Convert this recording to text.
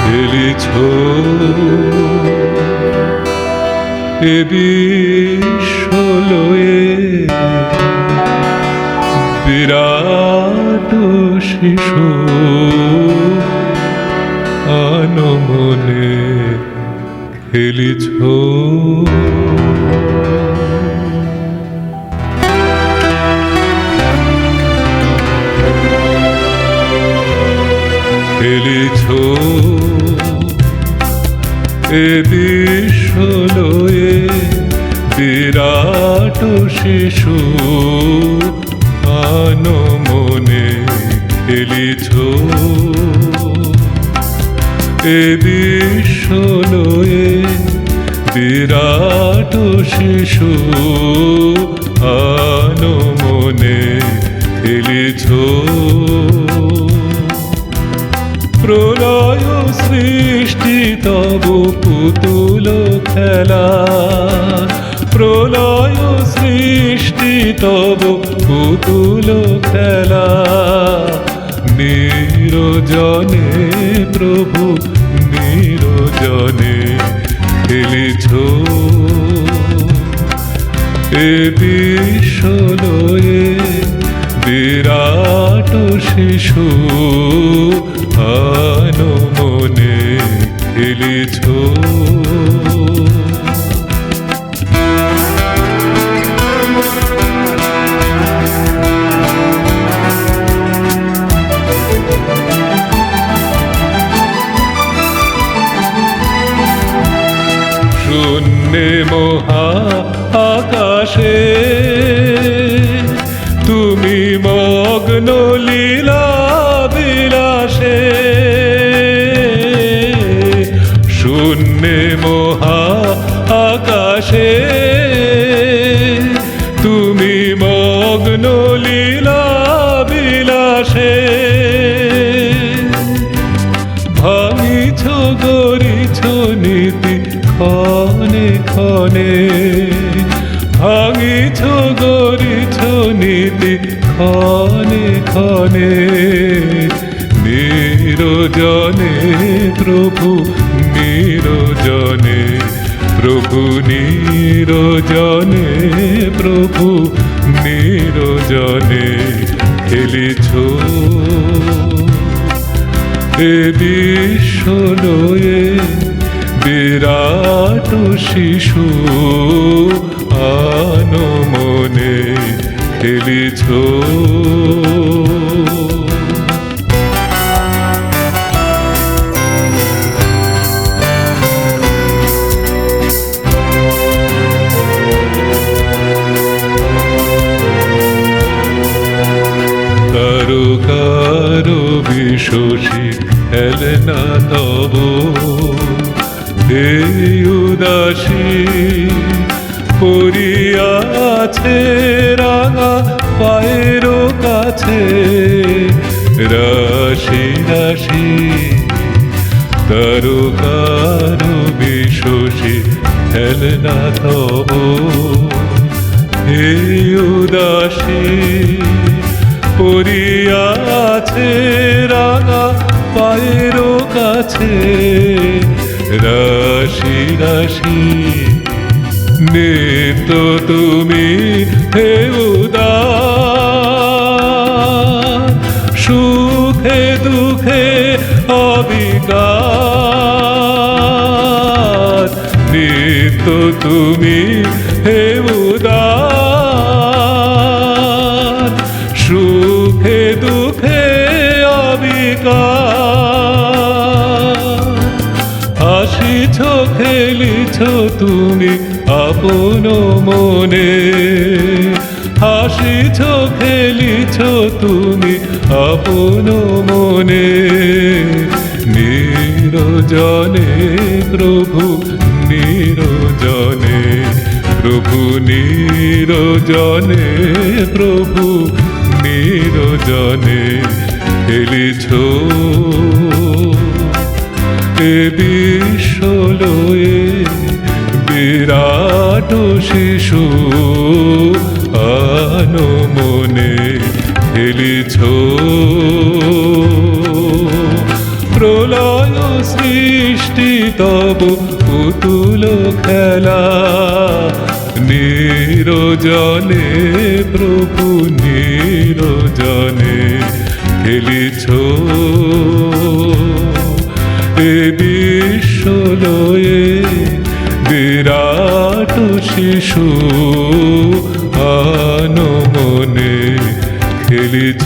খেলিছ এ বিশ্বলয়ে বিরাট শিশু আনমনে খেলিছ খেলিছ এ বিশ্বলয়ে বিরাট শিশু আনমনে খেলিছ এ বিশ্বলয়ে বিরাট শিশু আনমনে খেলিছ প্রলয় সৃষ্টি তব পুতুল খেলা প্রলয় সৃষ্টি তব পুতুল খেলা নিরজনে প্রভু নিরজনে খেলিছ এ বিশ্বলয়ে বিরাট শিশু আনমনে খেলিছ শূন্যে মহা আকাশে তুমি মগ্ন লীলা বিলাসে শূন্যে মহা আকাশে তুমি মগ্ন লীলা বিলাসে ভাঙিছ গড়িছ নীতি ক্ষণে ক্ষণে ভাঙিছ গড়িছ নীতি ক্ষণে ক্ষণে নিরজনে প্রভু নিরজনে প্রভু নিরজনে প্রভু নিরজনে খেলিছ এ বিশ্বলয়ে বিরাট শিশু আনমনে খেলিছ কারো কারো বিশ্বসী খেলনা তব এই উদাসী পড়িয়াছে রাঙা পায়ের কাছে রাশি রাশি কারো কারো বিশ্বসী খেলনা তব এই উদাসী পড়িয়াছে রাঙা পায়ের কাছে রাশি রাশি নিত্য তুমি হে উদার সুখে দুঃখে অবিকার নিত্য তুমি হে উদার সুখে দুঃখে অবিকার হাসিছ খেলিছ তুমি আপন মনে হাসিছ খেলিছ তুমি আপন মনে নিরজনে প্রভু নিরজনে প্রভু নিরজনে প্রভু নিরজনে খেলিছ এ বিশ্বলয়ে বিরাট শিশু আনমনে খেলিছ প্রলয় আলো সৃষ্টি তব পুতুল খেলা, নিরজনে প্রভু নিরজনে খেলিছ এ বিশ্বলয়ে বিরাট শিশু আনমনে খেলিছ।